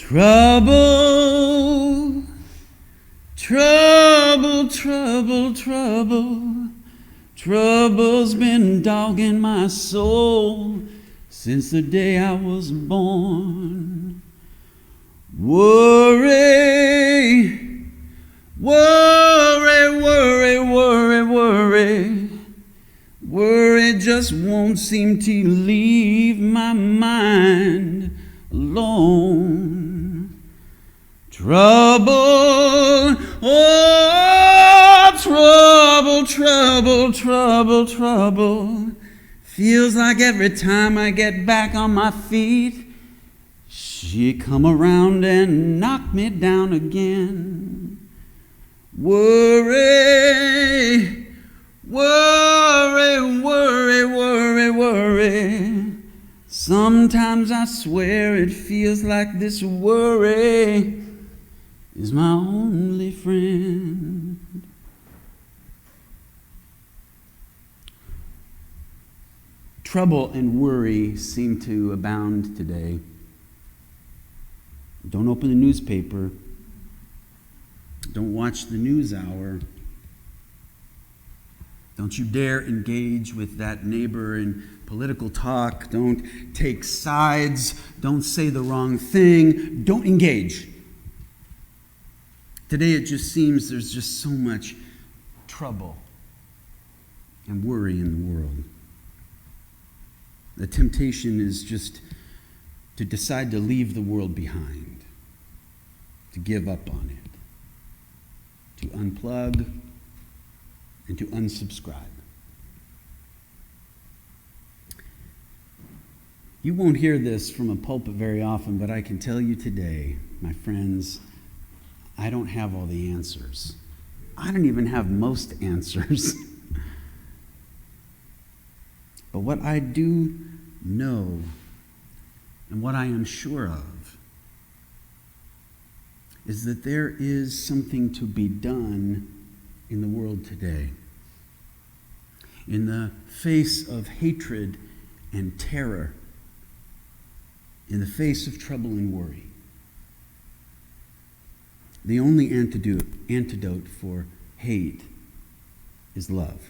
Trouble, trouble, trouble, trouble. Trouble's been dogging my soul since the day I was born. Worry, worry, worry, worry, worry. Worry just won't seem to leave my mind alone. Trouble, oh, trouble, trouble, trouble, trouble. Feels like every time I get back on my feet, she come around and knock me down again. Worry, worry, worry, worry, worry. Sometimes I swear it feels like this worry is my only friend. Trouble and worry seem to abound today. Don't open the newspaper. Don't watch the news hour. Don't you dare engage with that neighbor in political talk. Don't take sides. Don't say the wrong thing. Don't engage. Today it just seems there's just so much trouble and worry in the world. The temptation is just to decide to leave the world behind, to give up on it, to unplug, and to unsubscribe. You won't hear this from a pulpit very often, but I can tell you today, my friends, I don't have all the answers. I don't even have most answers. But what I do know, and what I am sure of, is that there is something to be done in the world today. In the face of hatred and terror, in the face of trouble and worry, the only antidote for hate is love.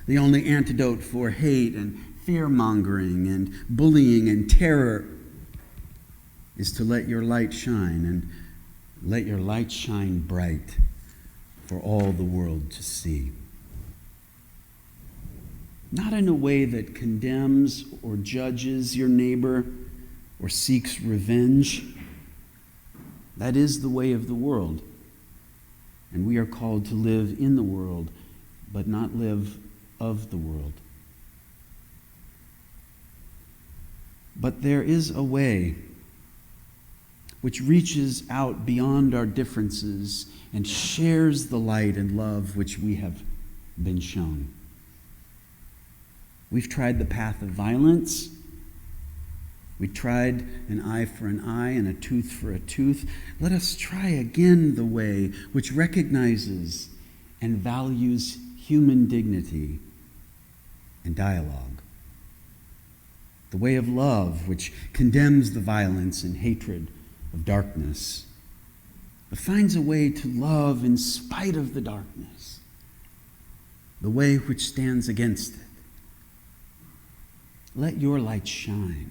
The only antidote for hate and fear-mongering and bullying and terror is to let your light shine, and let your light shine bright for all the world to see. Not in a way that condemns or judges your neighbor or seeks revenge. That is the way of the world, and we are called to live in the world, but not live of the world. But there is a way which reaches out beyond our differences and shares the light and love which we have been shown. We've tried the path of violence. We tried an eye for an eye and a tooth for a tooth. Let us try again the way which recognizes and values human dignity and dialogue. The way of love, which condemns the violence and hatred of darkness, but finds a way to love in spite of the darkness. The way which stands against it. Let your light shine,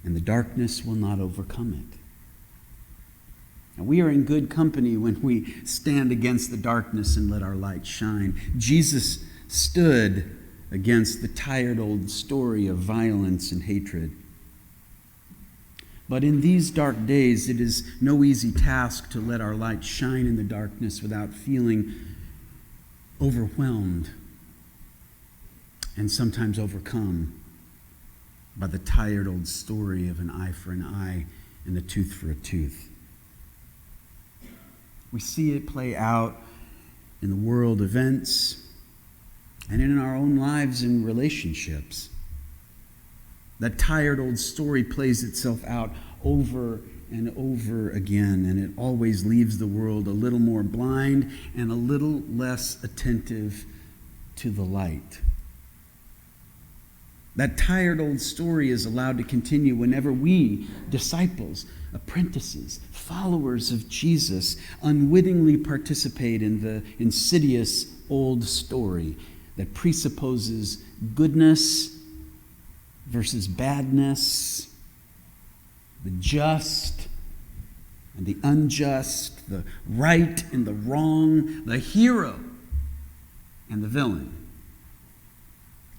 and the darkness will not overcome it. And we are in good company when we stand against the darkness and let our light shine. Jesus stood against the tired old story of violence and hatred. But in these dark days, it is no easy task to let our light shine in the darkness without feeling overwhelmed and sometimes overcome by the tired old story of an eye for an eye and a tooth for a tooth. We see it play out in the world events and in our own lives and relationships. That tired old story plays itself out over and over again, and it always leaves the world a little more blind and a little less attentive to the light. That tired old story is allowed to continue whenever we, disciples, apprentices, followers of Jesus, unwittingly participate in the insidious old story that presupposes goodness versus badness, the just and the unjust, the right and the wrong, the hero and the villain.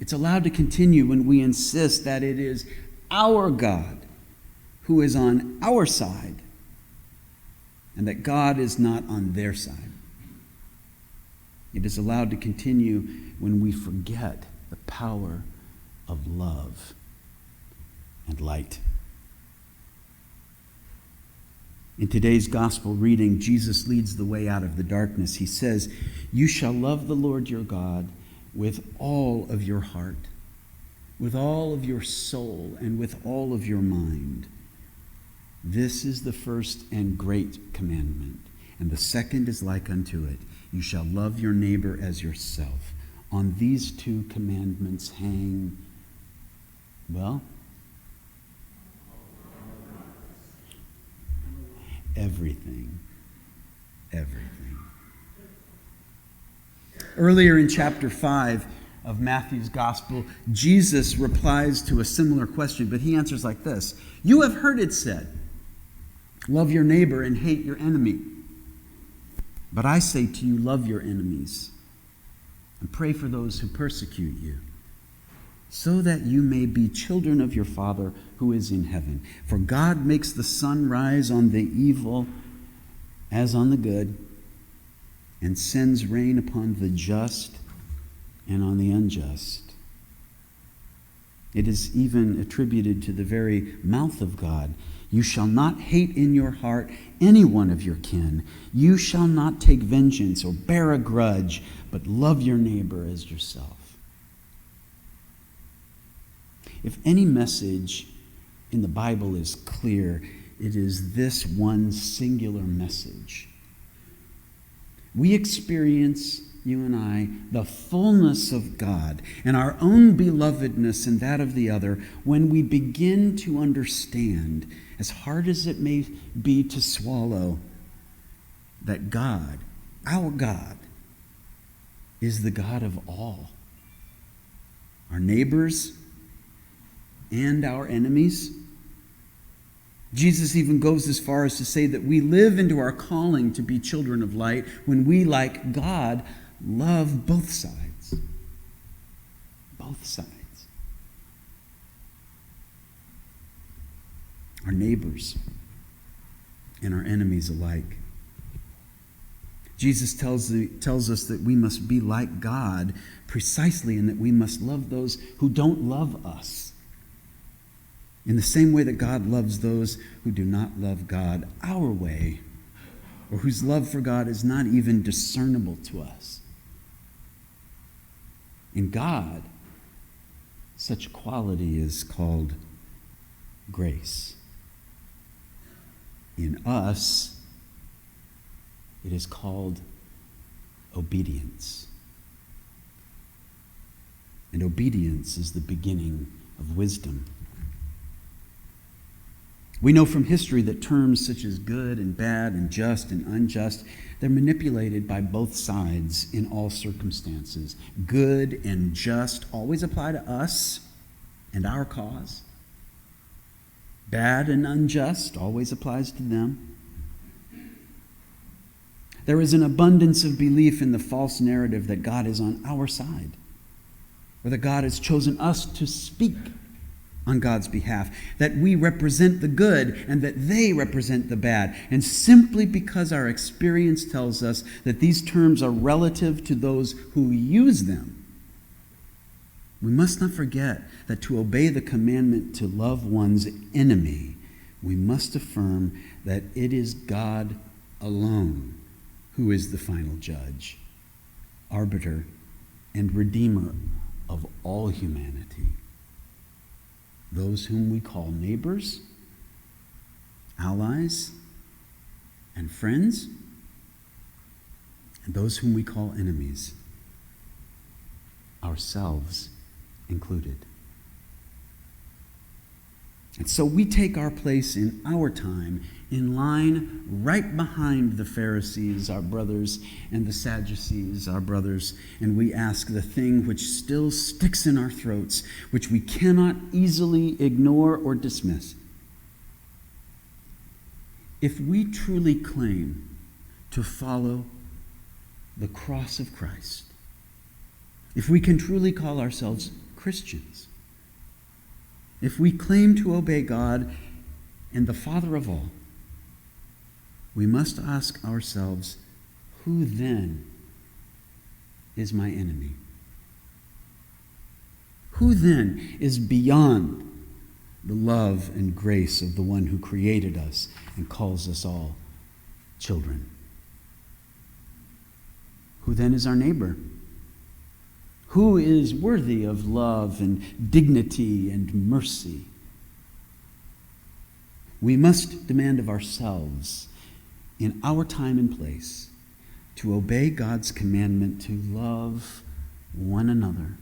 It's allowed to continue when we insist that it is our God who is on our side and that God is not on their side. It is allowed to continue when we forget the power of love and light. In today's gospel reading, Jesus leads the way out of the darkness. He says, "You shall love the Lord your God with all of your heart, with all of your soul, and with all of your mind. This is the first and great commandment, and the second is like unto it. You shall love your neighbor as yourself. On these two commandments hang," well, everything. Everything. Earlier in chapter 5 of Matthew's gospel, Jesus replies to a similar question, but he answers like this: "You have heard it said, love your neighbor and hate your enemy. But I say to you, love your enemies and pray for those who persecute you, so that you may be children of your Father who is in heaven. For God makes the sun rise on the evil as on the good, and sends rain upon the just and on the unjust." It is even attributed to the very mouth of God. "You shall not hate in your heart any one of your kin. You shall not take vengeance or bear a grudge, but love your neighbor as yourself." If any message in the Bible is clear, it is this one singular message. We experience, you and I, the fullness of God and our own belovedness and that of the other when we begin to understand, as hard as it may be to swallow, that God, our God, is the God of all. Our neighbors and our enemies. Jesus even goes as far as to say that we live into our calling to be children of light when we, like God, love both sides. Both sides. Our neighbors and our enemies alike. Jesus tells us that we must be like God precisely, and that we must love those who don't love us, in the same way that God loves those who do not love God our way, or whose love for God is not even discernible to us. In God, such quality is called grace. In us, it is called obedience. And obedience is the beginning of wisdom. We know from history that terms such as good and bad and just and unjust, they're manipulated by both sides in all circumstances. Good and just always apply to us and our cause. Bad and unjust always applies to them. There is an abundance of belief in the false narrative that God is on our side, or that God has chosen us to speak on God's behalf, that we represent the good and that they represent the bad. And simply because our experience tells us that these terms are relative to those who use them, we must not forget that to obey the commandment to love one's enemy, we must affirm that it is God alone who is the final judge, arbiter, and redeemer of all humanity. Those whom we call neighbors, allies, and friends, and those whom we call enemies, ourselves included. And so we take our place in our time in line right behind the Pharisees, our brothers, and the Sadducees, our brothers, and we ask the thing which still sticks in our throats, which we cannot easily ignore or dismiss. If we truly claim to follow the cross of Christ, if we can truly call ourselves Christians, if we claim to obey God and the Father of all, we must ask ourselves, who then is my enemy? Who then is beyond the love and grace of the one who created us and calls us all children? Who then is our neighbor? Who is worthy of love and dignity and mercy? We must demand of ourselves, in our time and place, to obey God's commandment to love one another,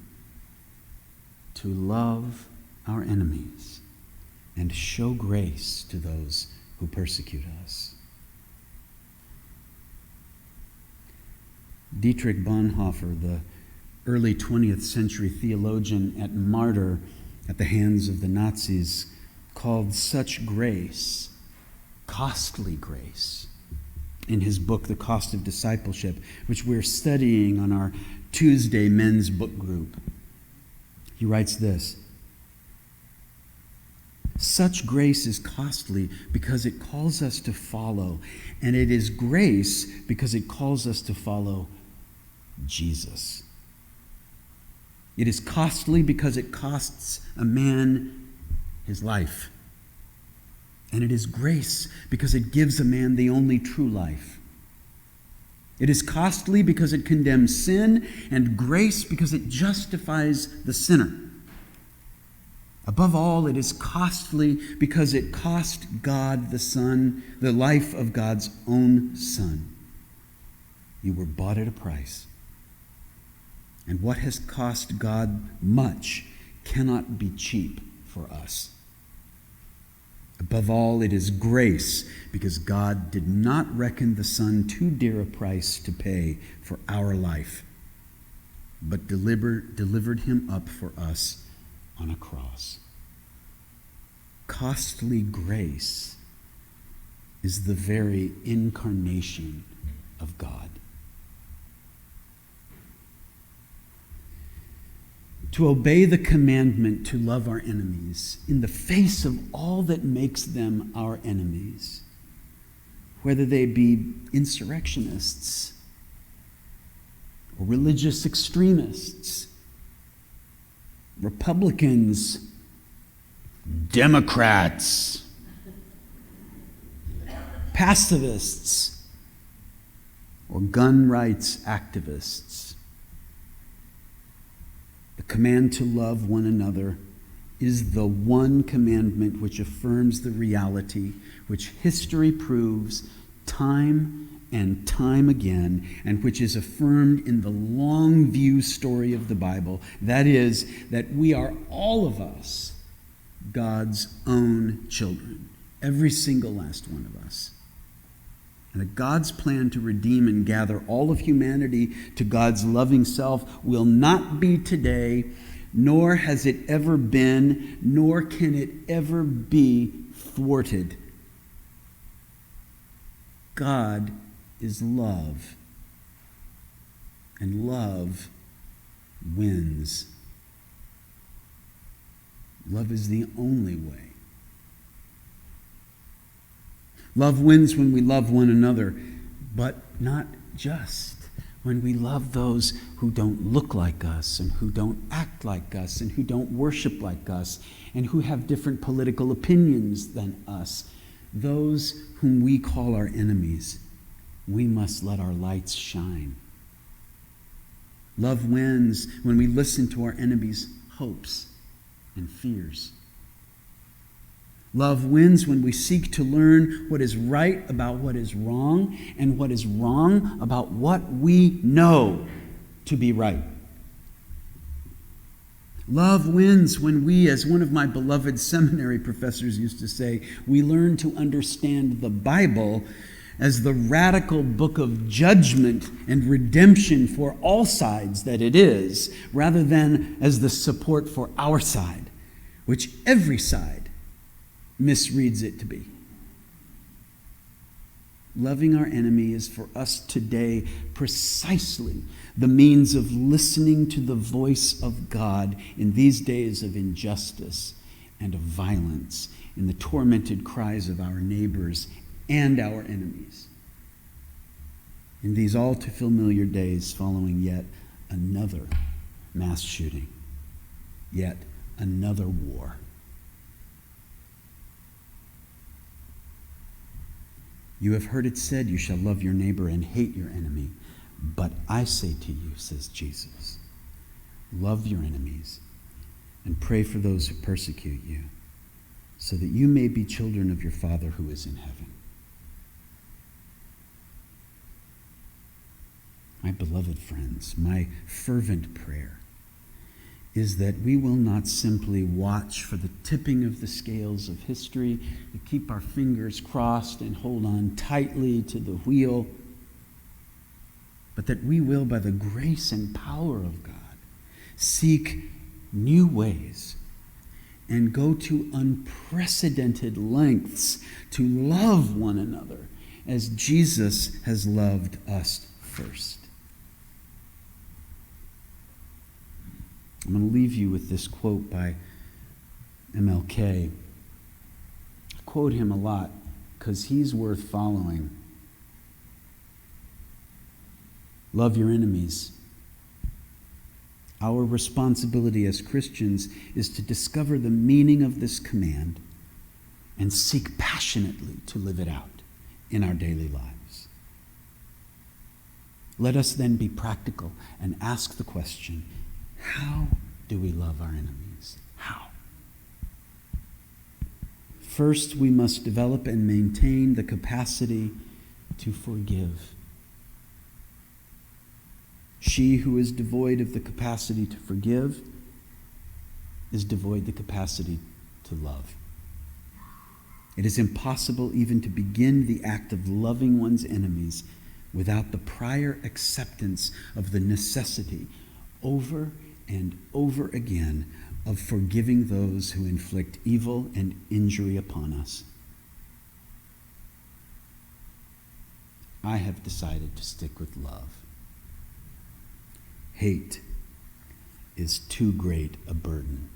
to love our enemies, and show grace to those who persecute us. Dietrich Bonhoeffer, the early 20th century theologian and martyr at the hands of the Nazis, called such grace costly grace in his book, The Cost of Discipleship, which we're studying on our Tuesday men's book group. He writes this: such grace is costly because it calls us to follow, and it is grace because it calls us to follow Jesus. It is costly because it costs a man his life. And it is grace because it gives a man the only true life. It is costly because it condemns sin, and grace because it justifies the sinner. Above all, it is costly because it cost God the Son, the life of God's own Son. You were bought at a price. And what has cost God much cannot be cheap for us. Above all, it is grace because God did not reckon the Son too dear a price to pay for our life, but delivered him up for us on a cross. Costly grace is the very incarnation of God. To obey the commandment to love our enemies in the face of all that makes them our enemies, whether they be insurrectionists or religious extremists, Republicans, Democrats, pacifists, or gun rights activists. The command to love one another is the one commandment which affirms the reality which history proves time and time again, and which is affirmed in the long view story of the Bible. That is, that we are, all of us, God's own children. Every single last one of us. And that God's plan to redeem and gather all of humanity to God's loving self will not be today, nor has it ever been, nor can it ever be thwarted. God is love, and love wins. Love is the only way. Love wins when we love one another, but not just when we love those who don't look like us and who don't act like us and who don't worship like us and who have different political opinions than us. Those whom we call our enemies, we must let our lights shine. Love wins when we listen to our enemies' hopes and fears. Love wins when we seek to learn what is right about what is wrong and what is wrong about what we know to be right. Love wins when we, as one of my beloved seminary professors used to say, we learn to understand the Bible as the radical book of judgment and redemption for all sides that it is, rather than as the support for our side, which every side misreads it to be. Loving our enemy is for us today precisely the means of listening to the voice of God in these days of injustice and of violence, in the tormented cries of our neighbors and our enemies. In these all too familiar days following yet another mass shooting, yet another war. You have heard it said, you shall love your neighbor and hate your enemy. But I say to you, says Jesus, love your enemies and pray for those who persecute you, so that you may be children of your Father who is in heaven. My beloved friends, my fervent prayer is that we will not simply watch for the tipping of the scales of history and keep our fingers crossed and hold on tightly to the wheel, but that we will, by the grace and power of God, seek new ways and go to unprecedented lengths to love one another as Jesus has loved us first. I'm going to leave you with this quote by MLK. I quote him a lot because he's worth following. Love your enemies. Our responsibility as Christians is to discover the meaning of this command and seek passionately to live it out in our daily lives. Let us then be practical and ask the question, how do we love our enemies? How? First, we must develop and maintain the capacity to forgive. She who is devoid of the capacity to forgive is devoid of the capacity to love. It is impossible even to begin the act of loving one's enemies without the prior acceptance of the necessity over and over again of forgiving those who inflict evil and injury upon us. I have decided to stick with love. Hate is too great a burden